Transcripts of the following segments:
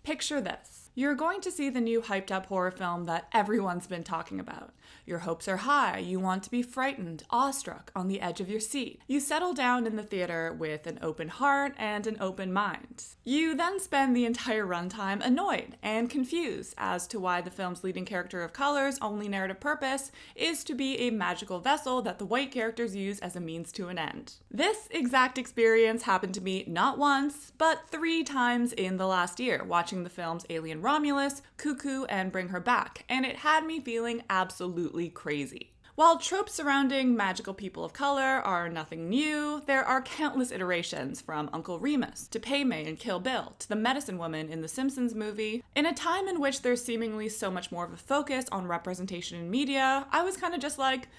Picture this. You're going to see the new hyped up horror film that everyone's been talking about. Your hopes are high, you want to be frightened, awestruck, on the edge of your seat. You settle down in the theater with an open heart and an open mind. You then spend the entire runtime annoyed and confused as to why the film's leading character of color's only narrative purpose is to be a magical vessel that the white characters use as a means to an end. This exact experience happened to me not once, but 3 times in the last year, watching the films Alien Romulus, Cuckoo, and Bring Her Back, and it had me feeling absolutely crazy. While tropes surrounding magical people of color are nothing new, there are countless iterations from Uncle Remus to Padmé in Kill Bill to the medicine woman in the Simpsons movie. In a time in which there's seemingly so much more of a focus on representation in media, I was kind of just like,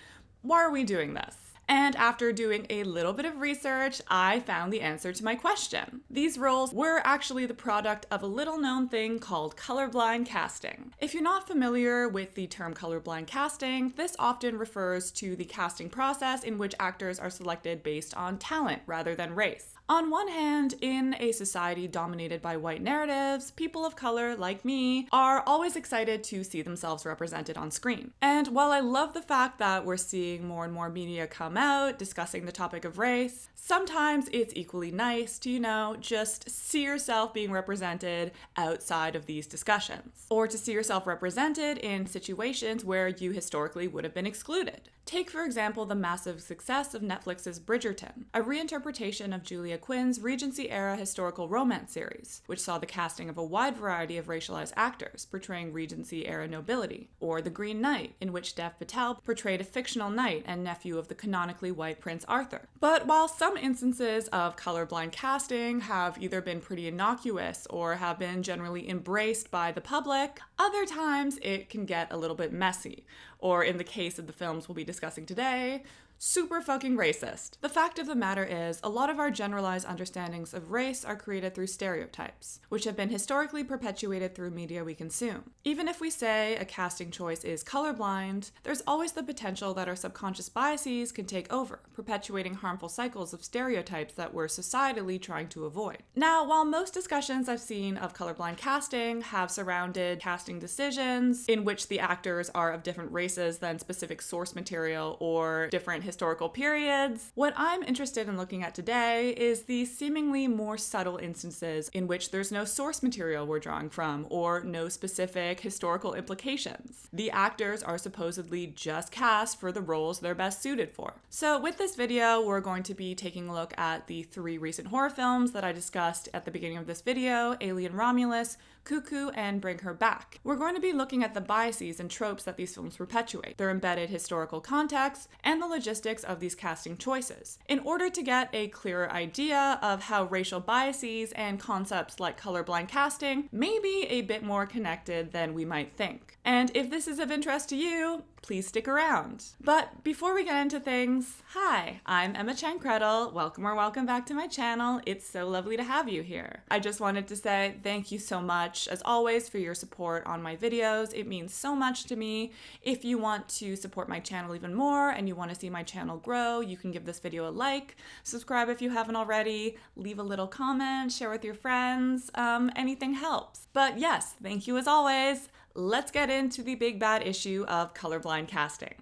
why are we doing this? And after doing a little bit of research, I found the answer to my question. These roles were actually the product of a little-known thing called colorblind casting. If you're not familiar with the term colorblind casting, this often refers to the casting process in which actors are selected based on talent rather than race. On one hand, in a society dominated by white narratives, people of color, like me, are always excited to see themselves represented on screen. And while I love the fact that we're seeing more and more media come out discussing the topic of race, sometimes it's equally nice to, just see yourself being represented outside of these discussions, or to see yourself represented in situations where you historically would have been excluded. Take, for example, the massive success of Netflix's Bridgerton, a reinterpretation of Julia Quinn's Regency-era historical romance series, which saw the casting of a wide variety of racialized actors portraying Regency-era nobility, or The Green Knight, in which Dev Patel portrayed a fictional knight and nephew of the canonically white Prince Arthur. But while some instances of colorblind casting have either been pretty innocuous or have been generally embraced by the public, other times it can get a little bit messy, or in the case of the films we'll be discussing today, super fucking racist. The fact of the matter is, a lot of our generalized understandings of race are created through stereotypes, which have been historically perpetuated through media we consume. Even if we say a casting choice is colorblind, there's always the potential that our subconscious biases can take over, perpetuating harmful cycles of stereotypes that we're societally trying to avoid. Now, while most discussions I've seen of colorblind casting have surrounded casting decisions in which the actors are of different races than specific source material or different historical periods, what I'm interested in looking at today is the seemingly more subtle instances in which there's no source material we're drawing from or no specific historical implications. The actors are supposedly just cast for the roles they're best suited for. So with this video, we're going to be taking a look at the 3 recent horror films that I discussed at the beginning of this video, Alien Romulus, Cuckoo, and Bring Her Back. We're going to be looking at the biases and tropes that these films perpetuate, their embedded historical context, and the logistics of these casting choices, in order to get a clearer idea of how racial biases and concepts like colorblind casting may be a bit more connected than we might think. And if this is of interest to you, please stick around. But before we get into things, hi, I'm Emma Chang-Kredl. Welcome back to my channel. It's so lovely to have you here. I just wanted to say thank you so much, as always, for your support on my videos. It means so much to me. If you want to support my channel even more and you want to see my channel grow, you can give this video a like, subscribe if you haven't already, leave a little comment, share with your friends, anything helps. But yes, thank you as always. Let's get into the big bad issue of colorblind casting.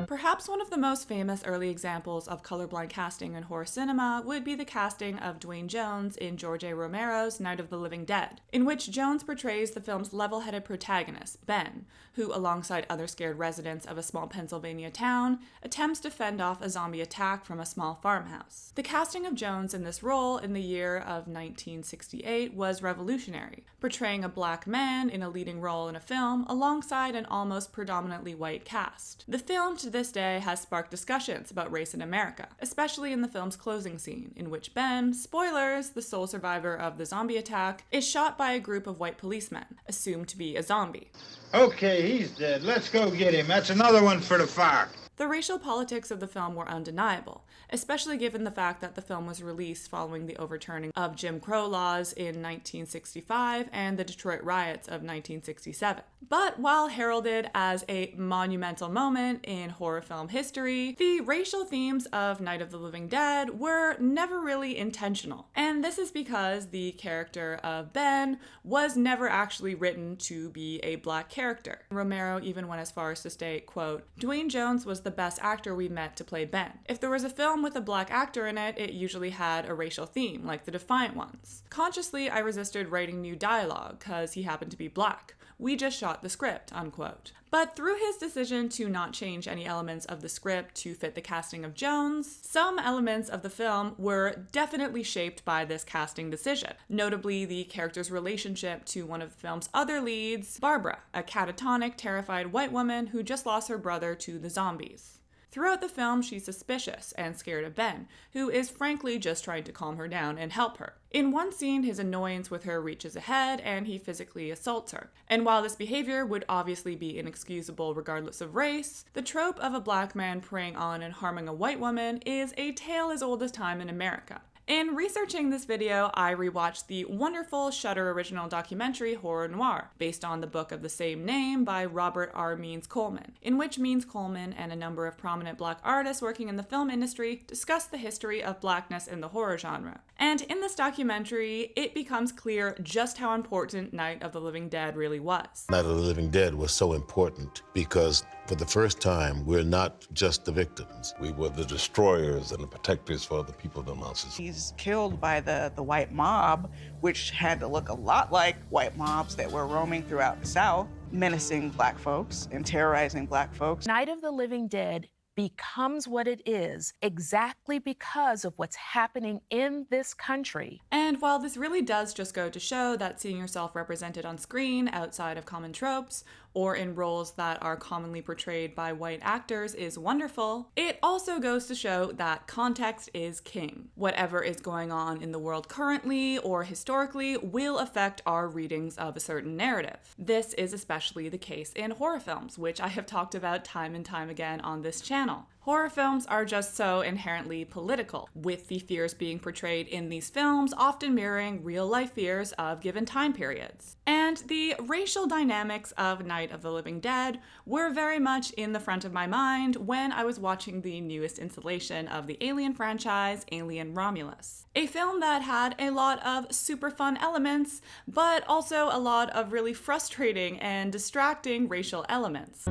Perhaps one of the most famous early examples of colorblind casting in horror cinema would be the casting of Duane Jones in George A. Romero's Night of the Living Dead, in which Jones portrays the film's level-headed protagonist, Ben, who, alongside other scared residents of a small Pennsylvania town, attempts to fend off a zombie attack from a small farmhouse. The casting of Jones in this role in the year of 1968 was revolutionary, portraying a black man in a leading role in a film alongside an almost predominantly white cast. The film, to this day, has sparked discussions about race in America, especially in the film's closing scene, in which Ben, spoilers, the sole survivor of the zombie attack, is shot by a group of white policemen, assumed to be a zombie. Okay, he's dead. Let's go get him. That's another one for the fire. The racial politics of the film were undeniable, especially given the fact that the film was released following the overturning of Jim Crow laws in 1965 and the Detroit riots of 1967. But while heralded as a monumental moment in horror film history, the racial themes of Night of the Living Dead were never really intentional. And this is because the character of Ben was never actually written to be a black character. Romero even went as far as to state, quote, "Dwayne Jones was the best actor we met to play Ben. If there was a film with a black actor in it, it usually had a racial theme, like the Defiant Ones. Consciously, I resisted writing new dialogue, cause he happened to be black. We just shot the script," unquote. But through his decision to not change any elements of the script to fit the casting of Jones, some elements of the film were definitely shaped by this casting decision. Notably, the character's relationship to one of the film's other leads, Barbara, a catatonic, terrified white woman who just lost her brother to the zombies. Throughout the film, she's suspicious and scared of Ben, who is frankly just trying to calm her down and help her. In one scene, his annoyance with her reaches ahead and he physically assaults her. And while this behavior would obviously be inexcusable regardless of race, the trope of a black man preying on and harming a white woman is a tale as old as time in America. In researching this video, I rewatched the wonderful Shudder original documentary Horror Noir, based on the book of the same name by Robert R. Means Coleman, in which Means Coleman and a number of prominent black artists working in the film industry discuss the history of blackness in the horror genre. And in this documentary, it becomes clear just how important Night of the Living Dead really was. Night of the Living Dead was so important because for the first time, we're not just the victims. We were the destroyers and the protectors for the people of the monsters. He's killed by the white mob, which had to look a lot like white mobs that were roaming throughout the South, menacing black folks and terrorizing black folks. Night of the Living Dead becomes what it is exactly because of what's happening in this country. And while this really does just go to show that seeing yourself represented on screen outside of common tropes, or in roles that are commonly portrayed by white actors is wonderful, it also goes to show that context is king. Whatever is going on in the world currently or historically will affect our readings of a certain narrative. This is especially the case in horror films, which I have talked about time and time again on this channel. Horror films are just so inherently political, with the fears being portrayed in these films often mirroring real-life fears of given time periods. And the racial dynamics of Night of the Living Dead were very much in the front of my mind when I was watching the newest installation of the Alien franchise, Alien Romulus. A film that had a lot of super fun elements, but also a lot of really frustrating and distracting racial elements.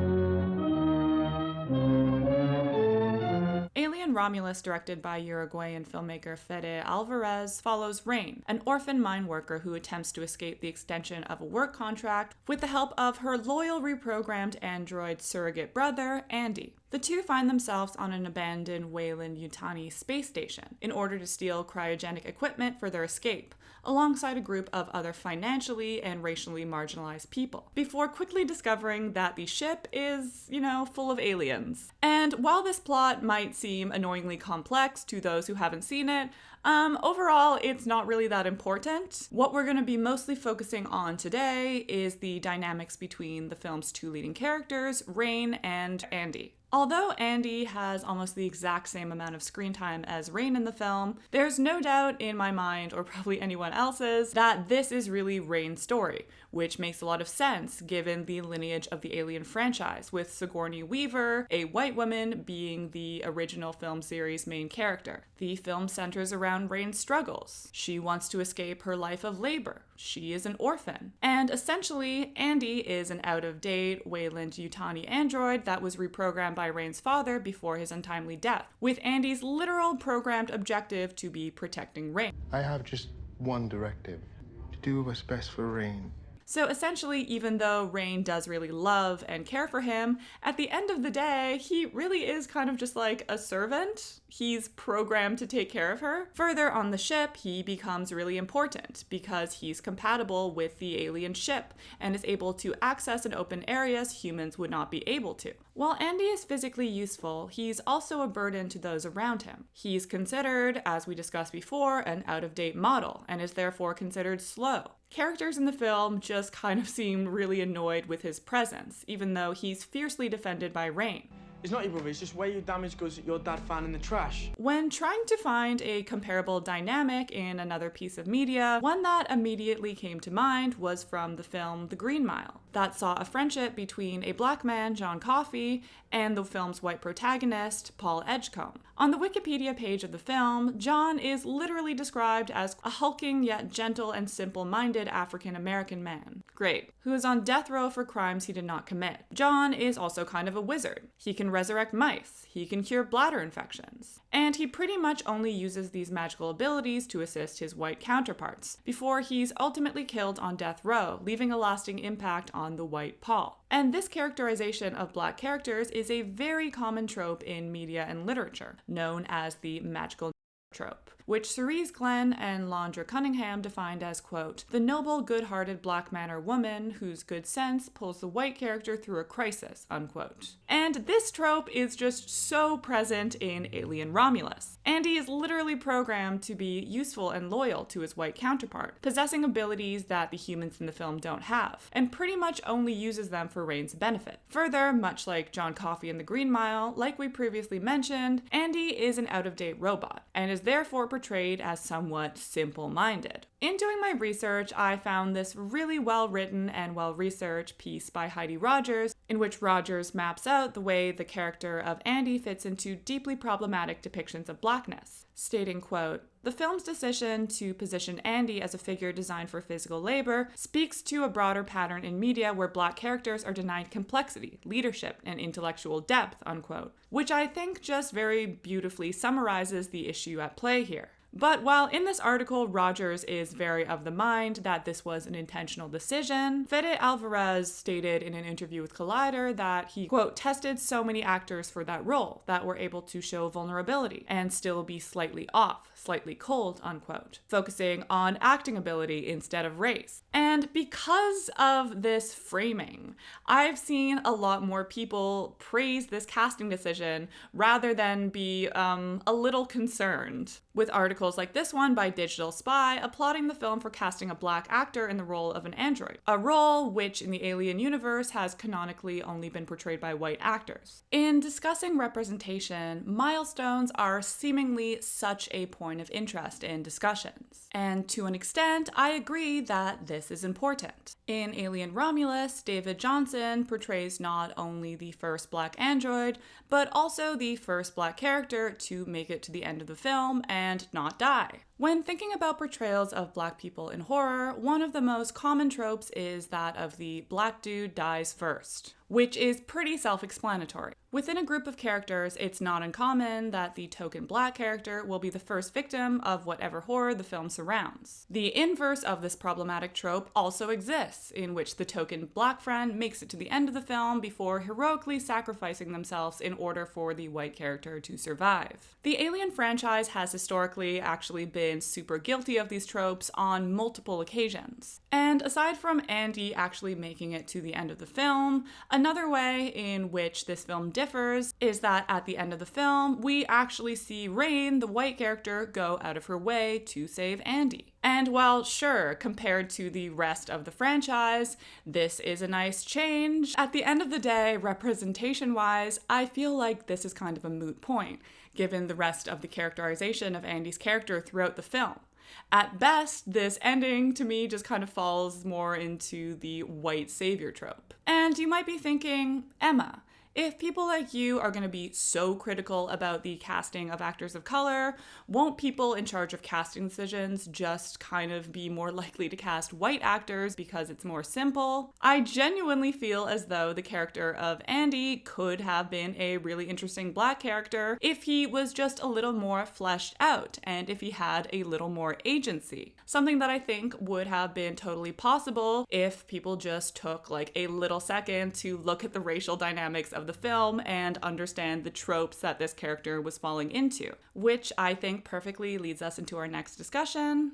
Alien Romulus, directed by Uruguayan filmmaker Fede Alvarez, follows Rain, an orphan mine worker who attempts to escape the extension of a work contract with the help of her loyal reprogrammed android surrogate brother, Andy. The two find themselves on an abandoned Weyland-Yutani space station in order to steal cryogenic equipment for their escape, alongside a group of other financially and racially marginalized people, before quickly discovering that the ship is, full of aliens. And while this plot might seem annoyingly complex to those who haven't seen it, overall, it's not really that important. What we're going to be mostly focusing on today is the dynamics between the film's two leading characters, Rain and Andy. Although Andy has almost the exact same amount of screen time as Rain in the film, there's no doubt in my mind, or probably anyone else's, that this is really Rain's story, which makes a lot of sense given the lineage of the Alien franchise, with Sigourney Weaver, a white woman, being the original film series main character. The film centers around Rain's struggles. She wants to escape her life of labor. She is an orphan. And essentially, Andy is an out-of-date Weyland-Yutani android that was reprogrammed by Rain's father before his untimely death, with Andy's literal programmed objective to be protecting Rain. I have just one directive: to do what's best for Rain. So essentially, even though Rain does really love and care for him, at the end of the day, he really is kind of just like a servant. He's programmed to take care of her. Further on the ship, he becomes really important because he's compatible with the alien ship and is able to access and open areas humans would not be able to. While Andy is physically useful, he's also a burden to those around him. He's considered, as we discussed before, an out-of-date model and is therefore considered slow. Characters in the film just kind of seem really annoyed with his presence, even though he's fiercely defended by Rain. He's not your brother, it's just where your damaged goods that your dad found in the trash. When trying to find a comparable dynamic in another piece of media, one that immediately came to mind was from the film The Green Mile, that saw a friendship between a black man, John Coffey, and the film's white protagonist, Paul Edgecombe. On the Wikipedia page of the film, John is literally described as a hulking yet gentle and simple-minded African-American man. Great. Who is on death row for crimes he did not commit. John is also kind of a wizard. He can resurrect mice. He can cure bladder infections. And he pretty much only uses these magical abilities to assist his white counterparts, before he's ultimately killed on death row, leaving a lasting impact on the white Paul. And this characterization of black characters is a very common trope in media and literature, known as the magical trope, which Cerise Glenn and Londra Cunningham defined as, quote, the noble, good-hearted black man or woman whose good sense pulls the white character through a crisis, unquote. And this trope is just so present in Alien Romulus. Andy is literally programmed to be useful and loyal to his white counterpart, possessing abilities that the humans in the film don't have, and pretty much only uses them for Rain's benefit. Further, much like John Coffey in The Green Mile, like we previously mentioned, Andy is an out-of-date robot, and is therefore portrayed as somewhat simple-minded. In doing my research, I found this really well-written and well-researched piece by Heidi Rogers, in which Rogers maps out the way the character of Andy fits into deeply problematic depictions of blackness, stating, quote, the film's decision to position Andy as a figure designed for physical labor speaks to a broader pattern in media where black characters are denied complexity, leadership, and intellectual depth, unquote, which I think just very beautifully summarizes the issue at play here. But while in this article, Rogers is very of the mind that this was an intentional decision, Fede Alvarez stated in an interview with Collider that he, quote, tested so many actors for that role that were able to show vulnerability and still be slightly off, slightly cold, unquote, focusing on acting ability instead of race. And because of this framing, I've seen a lot more people praise this casting decision rather than be a little concerned, with articles like this one by Digital Spy applauding the film for casting a black actor in the role of an android, a role which in the Alien universe has canonically only been portrayed by white actors. In discussing representation, milestones are seemingly such a point of interest in discussions. And to an extent, I agree that this is important. In Alien Romulus, David Johnson portrays not only the first black android, but also the first black character to make it to the end of the film and not die. When thinking about portrayals of black people in horror, one of the most common tropes is that of the black dude dies first, which is pretty self-explanatory. Within a group of characters, it's not uncommon that the token black character will be the first victim of whatever horror the film surrounds. The inverse of this problematic trope also exists, in which the token black friend makes it to the end of the film before heroically sacrificing themselves in order for the white character to survive. The Alien franchise has historically actually been super guilty of these tropes on multiple occasions. And aside from Andy actually making it to the end of the film, another way in which this film differs is that at the end of the film, we actually see Rain, the white character, go out of her way to save Andy. And while sure, compared to the rest of the franchise, this is a nice change, at the end of the day, representation-wise, I feel like this is kind of a moot point, given the rest of the characterization of Andy's character throughout the film. At best, this ending to me just kind of falls more into the white savior trope. And you might be thinking, Emma, if people like you are going to be so critical about the casting of actors of color, won't people in charge of casting decisions just kind of be more likely to cast white actors because it's more simple? I genuinely feel as though the character of Andy could have been a really interesting black character if he was just a little more fleshed out and if he had a little more agency. Something that I think would have been totally possible if people just took like a little second to look at the racial dynamics of the film and understand the tropes that this character was falling into, which I think perfectly leads us into our next discussion.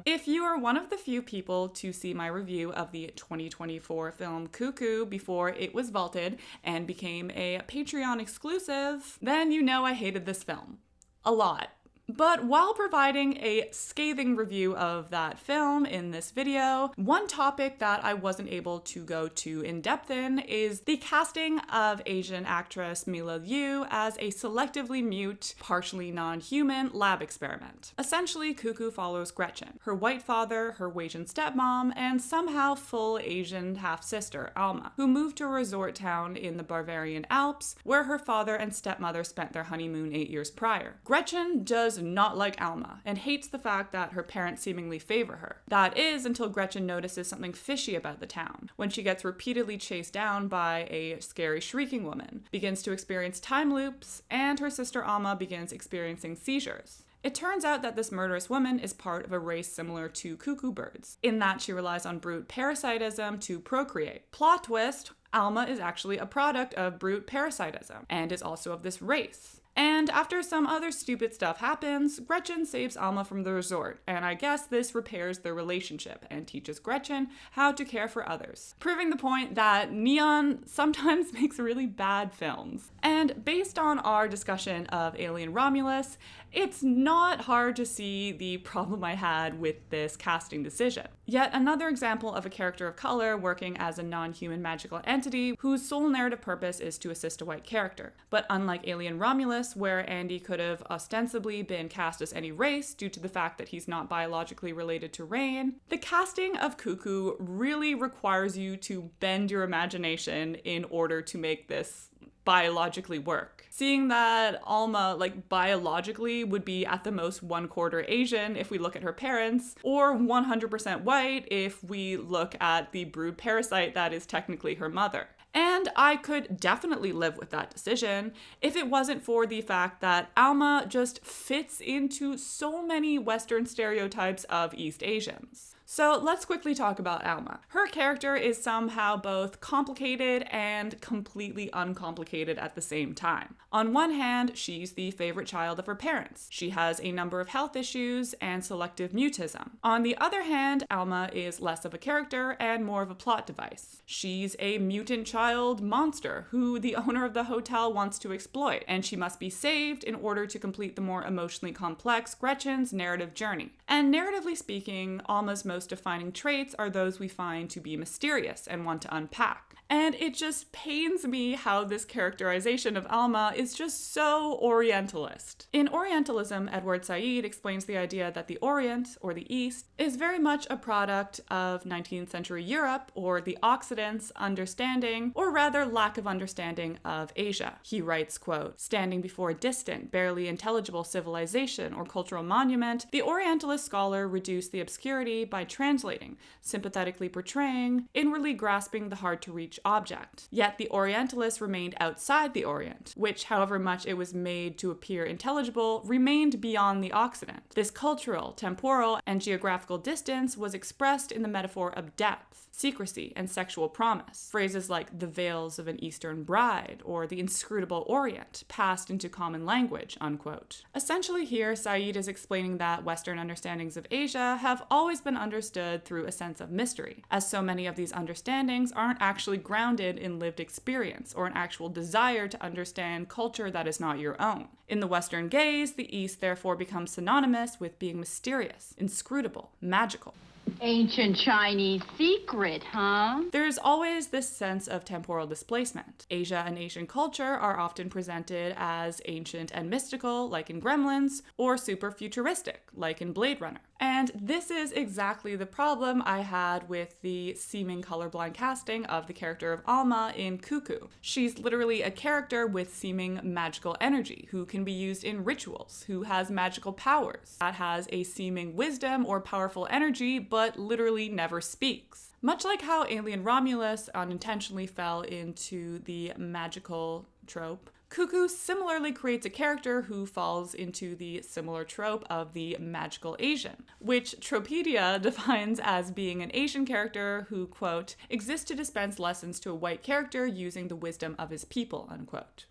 If you are one of the few people to see my review of the 2024 film Cuckoo before it was vaulted and became a Patreon exclusive, then you know I hated this film. A lot. But while providing a scathing review of that film in this video, one topic that I wasn't able to go too in depth in is the casting of Asian actress Mila Liu as a selectively mute, partially non-human lab experiment. Essentially, Cuckoo follows Gretchen, her white father, her Asian stepmom, and somehow full Asian half-sister, Alma, who moved to a resort town in the Bavarian Alps, where her father and stepmother spent their honeymoon 8 years prior. Gretchen does not like Alma and hates the fact that her parents seemingly favor her. That is until Gretchen notices something fishy about the town, when she gets repeatedly chased down by a scary shrieking woman, begins to experience time loops, and her sister Alma begins experiencing seizures. It turns out that this murderous woman is part of a race similar to cuckoo birds, in that she relies on brute parasitism to procreate. Plot twist, Alma is actually a product of brute parasitism, and is also of this race. And after some other stupid stuff happens, Gretchen saves Alma from the resort, and I guess this repairs their relationship and teaches Gretchen how to care for others, proving the point that Neon sometimes makes really bad films. And based on our discussion of Alien Romulus, it's not hard to see the problem I had with this casting decision. Yet another example of a character of color working as a non-human magical entity whose sole narrative purpose is to assist a white character. But unlike Alien Romulus, where Andy could have ostensibly been cast as any race due to the fact that he's not biologically related to Rain, the casting of Cuckoo really requires you to bend your imagination in order to make this biologically work. Seeing that Alma, biologically would be at the most 1/4 Asian if we look at her parents, or 100% white if we look at the brood parasite that is technically her mother. And I could definitely live with that decision if it wasn't for the fact that Alma just fits into so many Western stereotypes of East Asians. So let's quickly talk about Alma. Her character is somehow both complicated and completely uncomplicated at the same time. On one hand, she's the favorite child of her parents. She has a number of health issues and selective mutism. On the other hand, Alma is less of a character and more of a plot device. She's a mutant child monster who the owner of the hotel wants to exploit, and she must be saved in order to complete the more emotionally complex Gretchen's narrative journey. And narratively speaking, Alma's most defining traits are those we find to be mysterious and want to unpack. And it just pains me how this characterization of Alma is just so Orientalist. In Orientalism, Edward Said explains the idea that the Orient, or the East, is very much a product of 19th century Europe, or the Occident's understanding, or rather lack of understanding of Asia. He writes, quote, "Standing before a distant, barely intelligible civilization or cultural monument, the Orientalist scholar reduced the obscurity by translating, sympathetically portraying, inwardly grasping the hard-to-reach object. Yet the Orientalists remained outside the Orient, which, however much it was made to appear intelligible, remained beyond the Occident. This cultural, temporal, and geographical distance was expressed in the metaphor of depth, secrecy, and sexual promise. Phrases like the veils of an Eastern bride, or the inscrutable Orient, passed into common language," unquote. Essentially here, Said is explaining that Western understandings of Asia have always been understood through a sense of mystery, as so many of these understandings aren't actually grounded in lived experience or an actual desire to understand culture that is not your own. In the Western gaze, the East therefore becomes synonymous with being mysterious, inscrutable, magical. Ancient Chinese secret, huh? There's always this sense of temporal displacement. Asia and Asian culture are often presented as ancient and mystical, like in Gremlins, or super futuristic, like in Blade Runner. And this is exactly the problem I had with the seeming colorblind casting of the character of Alma in Cuckoo. She's literally a character with seeming magical energy, who can be used in rituals, who has magical powers, that has a seeming wisdom or powerful energy, but literally never speaks. Much like how Alien Romulus unintentionally fell into the magical trope, Cuckoo similarly creates a character who falls into the similar trope of the magical Asian, which Tropedia defines as being an Asian character who, quote, exists to dispense lessons to a white character using the wisdom of his people, unquote.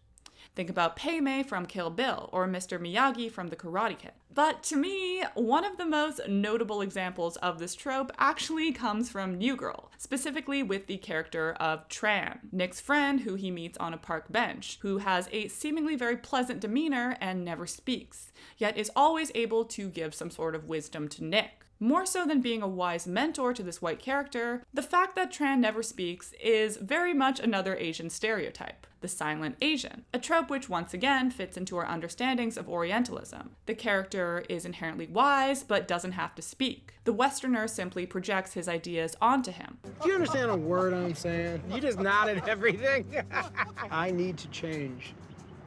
Think about Pei Mei from Kill Bill or Mr. Miyagi from The Karate Kid. But to me, one of the most notable examples of this trope actually comes from New Girl, specifically with the character of Tran, Nick's friend who he meets on a park bench, who has a seemingly very pleasant demeanor and never speaks, yet is always able to give some sort of wisdom to Nick. More so than being a wise mentor to this white character, the fact that Tran never speaks is very much another Asian stereotype, the silent Asian, a trope which once again fits into our understandings of Orientalism. The character is inherently wise, but doesn't have to speak. The Westerner simply projects his ideas onto him. Do you understand a word I'm saying? You just nodded everything. I need to change,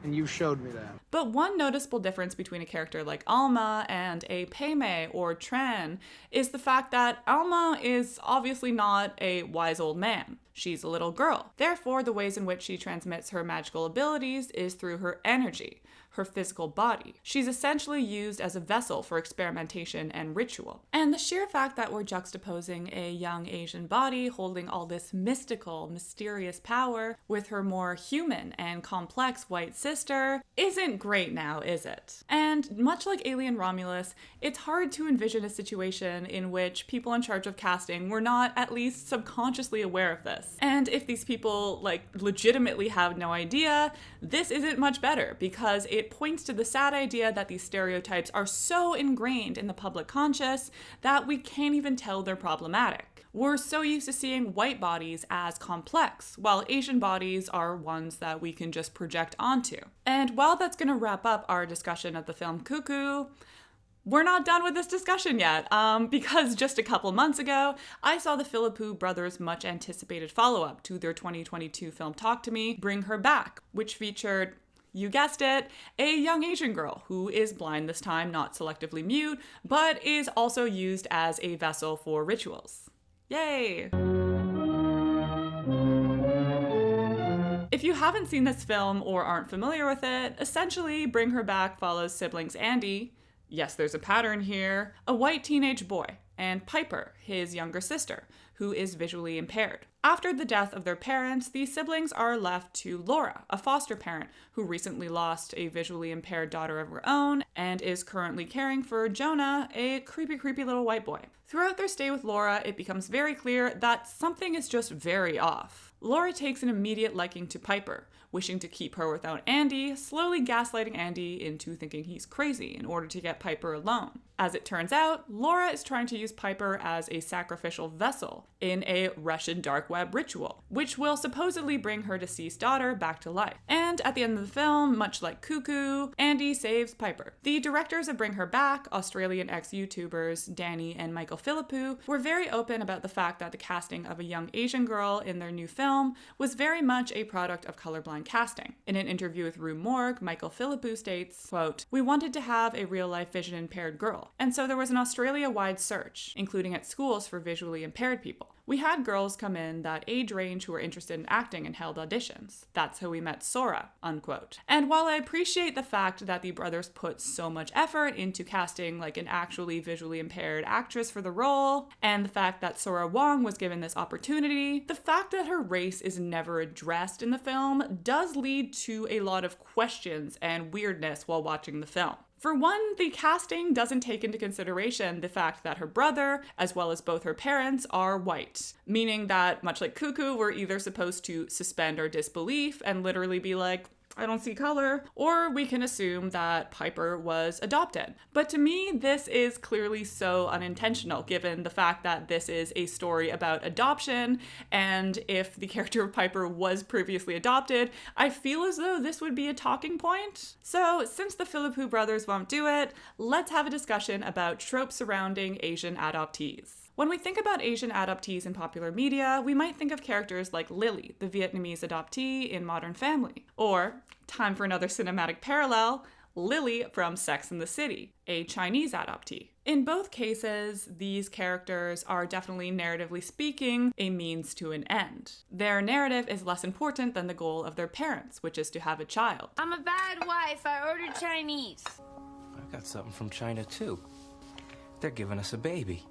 and you showed me that. But one noticeable difference between a character like Alma and a Pei Mei or Tran is the fact that Alma is obviously not a wise old man. She's a little girl. Therefore, the ways in which she transmits her magical abilities is through her energy, her physical body. She's essentially used as a vessel for experimentation and ritual. And the sheer fact that we're juxtaposing a young Asian body holding all this mystical, mysterious power with her more human and complex white sister isn't great now, is it? And much like Alien Romulus, it's hard to envision a situation in which people in charge of casting were not at least subconsciously aware of this. And if these people legitimately have no idea, this isn't much better because it points to the sad idea that these stereotypes are so ingrained in the public conscious that we can't even tell they're problematic. We're so used to seeing white bodies as complex, while Asian bodies are ones that we can just project onto. And while that's going to wrap up our discussion of the film Cuckoo, we're not done with this discussion yet, because just a couple months ago, I saw the Philippou brothers' much anticipated follow-up to their 2022 film Talk to Me, Bring Her Back, which featured, you guessed it, a young Asian girl who is blind this time, not selectively mute, but is also used as a vessel for rituals. Yay! If you haven't seen this film or aren't familiar with it, essentially Bring Her Back follows siblings Andy, yes, there's a pattern here, a white teenage boy, and Piper, his younger sister, who is visually impaired. After the death of their parents, the siblings are left to Laura, a foster parent who recently lost a visually impaired daughter of her own and is currently caring for Jonah, a creepy little white boy. Throughout their stay with Laura, it becomes very clear that something is just very off. Laura takes an immediate liking to Piper, wishing to keep her without Andy, slowly gaslighting Andy into thinking he's crazy in order to get Piper alone. As it turns out, Laura is trying to use Piper as a sacrificial vessel in a Russian dark web ritual, which will supposedly bring her deceased daughter back to life. And at the end of the film, much like Cuckoo, Andy saves Piper. The directors of Bring Her Back, Australian ex-YouTubers Danny and Michael Philippou, were very open about the fact that the casting of a young Asian girl in their new film was very much a product of colorblind casting. In an interview with Rue Morgue, Michael Philippou states, quote, "We wanted to have a real-life vision impaired girl, and so there was an Australia-wide search, including at schools for visually impaired people. We had girls come in that age range who were interested in acting and held auditions. That's how we met Sora," unquote. And while I appreciate the fact that the brothers put so much effort into casting an actually visually impaired actress for the role, and the fact that Sora Wong was given this opportunity, the fact that her race is never addressed in the film does lead to a lot of questions and weirdness while watching the film. For one, the casting doesn't take into consideration the fact that her brother, as well as both her parents, are white. Meaning that, much like Cuckoo, we're either supposed to suspend our disbelief and literally be like, I don't see color, or we can assume that Piper was adopted. But to me, this is clearly so unintentional, given the fact that this is a story about adoption, and if the character of Piper was previously adopted, I feel as though this would be a talking point. So, since the Philippou brothers won't do it, let's have a discussion about tropes surrounding Asian adoptees. When we think about Asian adoptees in popular media, we might think of characters like Lily, the Vietnamese adoptee in Modern Family, or, time for another cinematic parallel, Lily from Sex and the City, a Chinese adoptee. In both cases, these characters are definitely, narratively speaking, a means to an end. Their narrative is less important than the goal of their parents, which is to have a child. I'm a bad wife. I ordered Chinese. I got something from China too. They're giving us a baby.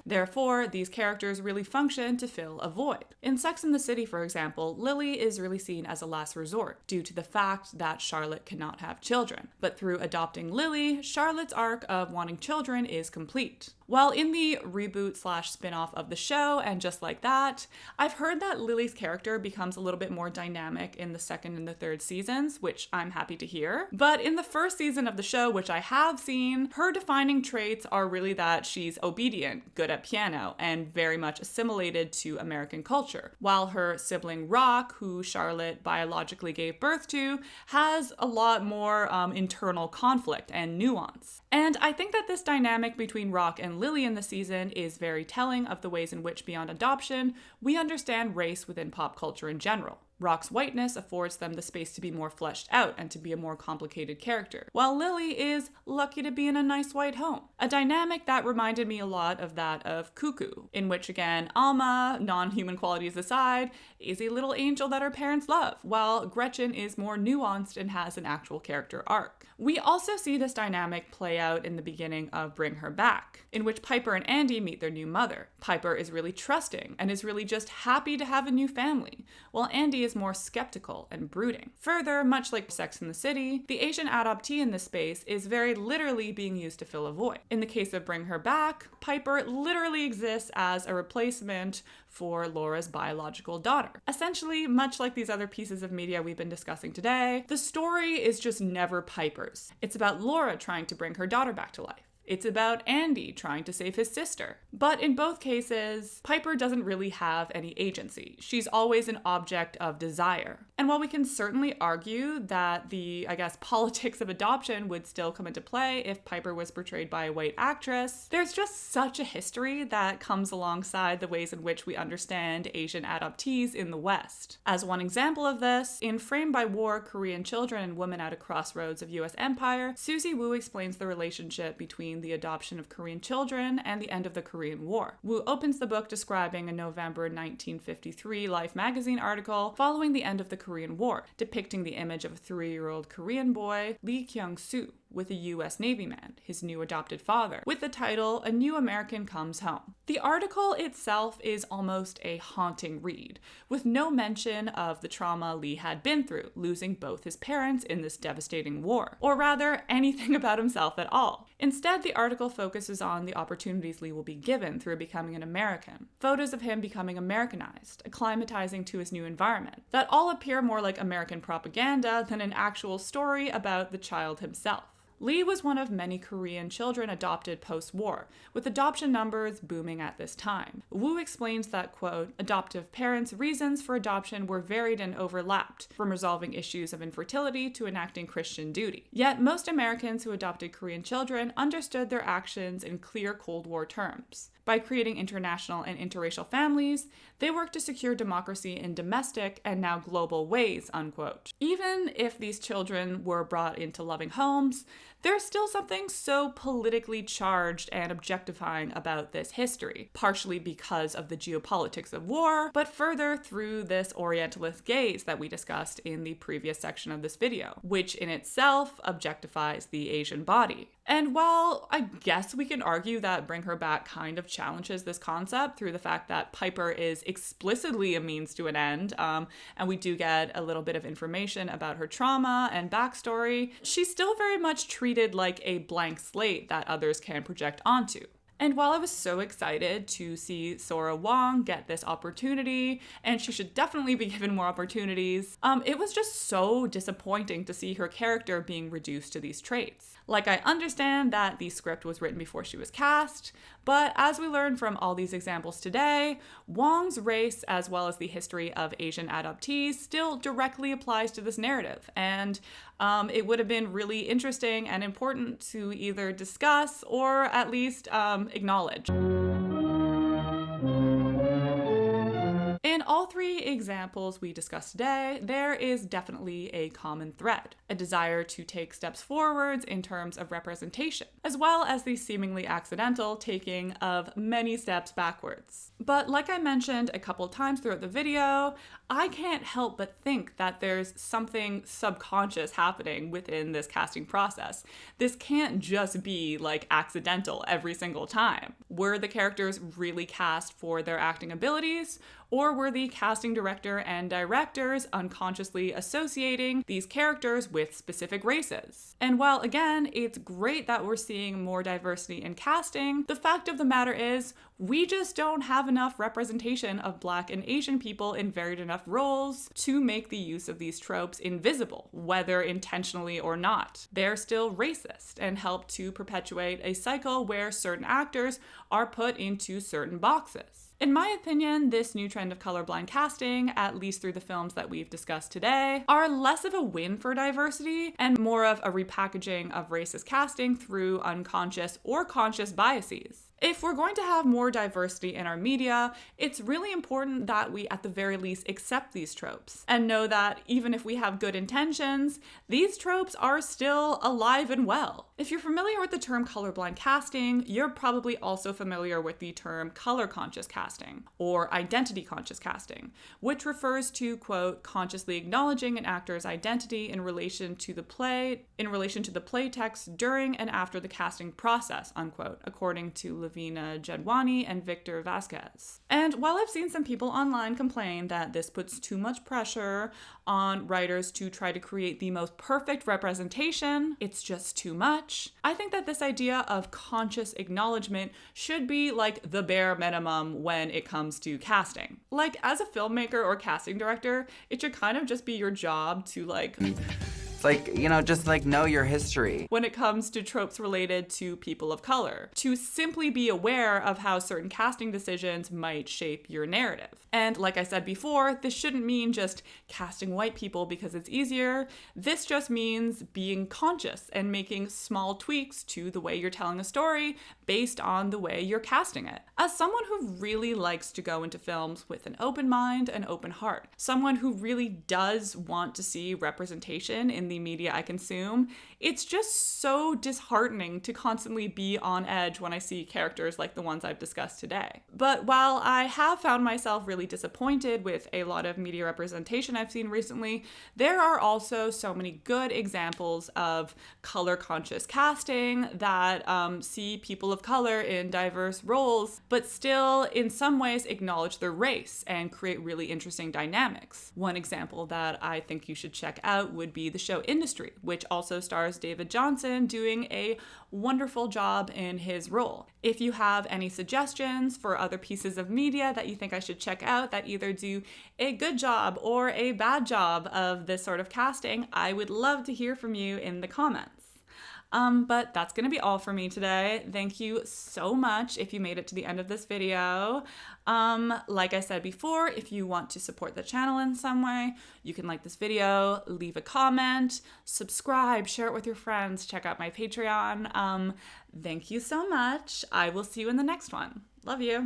Therefore, these characters really function to fill a void. In Sex and the City, for example, Lily is really seen as a last resort due to the fact that Charlotte cannot have children. But through adopting Lily, Charlotte's arc of wanting children is complete. While in the reboot/spin-off of the show, and just like that, I've heard that Lily's character becomes a little bit more dynamic in the second and the third seasons, which I'm happy to hear. But in the first season of the show, which I have seen, her defining traits are really that she's obedient, good at piano, and very much assimilated to American culture, while her sibling Rock, who Charlotte biologically gave birth to, has a lot more internal conflict and nuance. And I think that this dynamic between Rock and Lily in the season is very telling of the ways in which, beyond adoption, we understand race within pop culture in general. Rock's whiteness affords them the space to be more fleshed out and to be a more complicated character, while Lily is lucky to be in a nice white home. A dynamic that reminded me a lot of that of Cuckoo, in which again, Alma, non-human qualities aside, is a little angel that her parents love, while Gretchen is more nuanced and has an actual character arc. We also see this dynamic play out in the beginning of Bring Her Back, in which Piper and Andy meet their new mother. Piper is really trusting and is really just happy to have a new family, while Andy is more skeptical and brooding. Further, much like Sex and the City, the Asian adoptee in this space is very literally being used to fill a void. In the case of Bring Her Back, Piper literally exists as a replacement for Laura's biological daughter. Essentially, much like these other pieces of media we've been discussing today, the story is just never Piper's. It's about Laura trying to bring her daughter back to life. It's about Andy trying to save his sister. But in both cases, Piper doesn't really have any agency. She's always an object of desire. And while we can certainly argue that the, politics of adoption would still come into play if Piper was portrayed by a white actress, there's just such a history that comes alongside the ways in which we understand Asian adoptees in the West. As one example of this, in Framed by War, Korean Children and Women at a Crossroads of U.S. Empire, Suzie Woo explains the relationship between the adoption of Korean children and the end of the Korean War. Woo opens the book describing a November 1953 Life magazine article following the end of the Korean War, depicting the image of a 3-year-old Korean boy, Lee Kyung-soo, with a U.S. Navy man, his new adopted father, with the title, A New American Comes Home. The article itself is almost a haunting read, with no mention of the trauma Lee had been through, losing both his parents in this devastating war, or rather, anything about himself at all. Instead, the article focuses on the opportunities Lee will be given through becoming an American, photos of him becoming Americanized, acclimatizing to his new environment, that all appear more like American propaganda than an actual story about the child himself. Lee was one of many Korean children adopted post-war, with adoption numbers booming at this time. Woo explains that, quote, adoptive parents' reasons for adoption were varied and overlapped, from resolving issues of infertility to enacting Christian duty. Yet most Americans who adopted Korean children understood their actions in clear Cold War terms. By creating international and interracial families, they worked to secure democracy in domestic and now global ways, unquote. Even if these children were brought into loving homes, there's still something so politically charged and objectifying about this history, partially because of the geopolitics of war, but further through this Orientalist gaze that we discussed in the previous section of this video, which in itself objectifies the Asian body. And while I guess we can argue that Bring Her Back kind of challenges this concept through the fact that Piper is explicitly a means to an end, and we do get a little bit of information about her trauma and backstory, she's still very much treated like a blank slate that others can project onto. And while I was so excited to see Sora Wong get this opportunity, and she should definitely be given more opportunities, it was just so disappointing to see her character being reduced to these traits. Like, I understand that the script was written before she was cast, but as we learned from all these examples today, Wong's race, as well as the history of Asian adoptees, still directly applies to this narrative, and it would have been really interesting and important to either discuss or at least acknowledge. In all three examples we discussed today, there is definitely a common thread, a desire to take steps forwards in terms of representation, as well as the seemingly accidental taking of many steps backwards. But like I mentioned a couple times throughout the video, I can't help but think that there's something subconscious happening within this casting process. This can't just be like accidental every single time. Were the characters really cast for their acting abilities, or were the casting director and directors unconsciously associating these characters with specific races? And while again, it's great that we're seeing more diversity in casting, the fact of the matter is we just don't have enough representation of Black and Asian people in varied enough roles to make the use of these tropes invisible, whether intentionally or not. They're still racist and help to perpetuate a cycle where certain actors are put into certain boxes. In my opinion, this new trend of colorblind casting, at least through the films that we've discussed today, are less of a win for diversity and more of a repackaging of racist casting through unconscious or conscious biases. If we're going to have more diversity in our media, it's really important that we at the very least accept these tropes and know that even if we have good intentions, these tropes are still alive and well. If you're familiar with the term colorblind casting, you're probably also familiar with the term color conscious casting or identity conscious casting, which refers to, quote, consciously acknowledging an actor's identity in relation to the play text during and after the casting process, unquote, according to Lavina Jedwani and Victor Vasquez. And while I've seen some people online complain that this puts too much pressure on writers to try to create the most perfect representation, it's just too much, I think that this idea of conscious acknowledgement should be like the bare minimum when it comes to casting. Like, as a filmmaker or casting director, it should kind of just be your job to it's like, just like know your history. When it comes to tropes related to people of color, to simply be aware of how certain casting decisions might shape your narrative. And like I said before, this shouldn't mean just casting white people because it's easier. This just means being conscious and making small tweaks to the way you're telling a story based on the way you're casting it. As someone who really likes to go into films with an open mind and open heart, someone who really does want to see representation in the media I consume, it's just so disheartening to constantly be on edge when I see characters like the ones I've discussed today. But while I have found myself really disappointed with a lot of media representation I've seen recently, there are also so many good examples of color-conscious casting that see people of color in diverse roles, but still in some ways acknowledge their race and create really interesting dynamics. One example that I think you should check out would be the show Industry, which also stars David Johnson doing a wonderful job in his role. If you have any suggestions for other pieces of media that you think I should check out that either do a good job or a bad job of this sort of casting, I would love to hear from you in the comments. But that's gonna be all for me today. Thank you so much if you made it to the end of this video. Like I said before, if you want to support the channel in some way, you can like this video, leave a comment, subscribe, share it with your friends, check out my Patreon. Thank you so much. I will see you in the next one. Love you.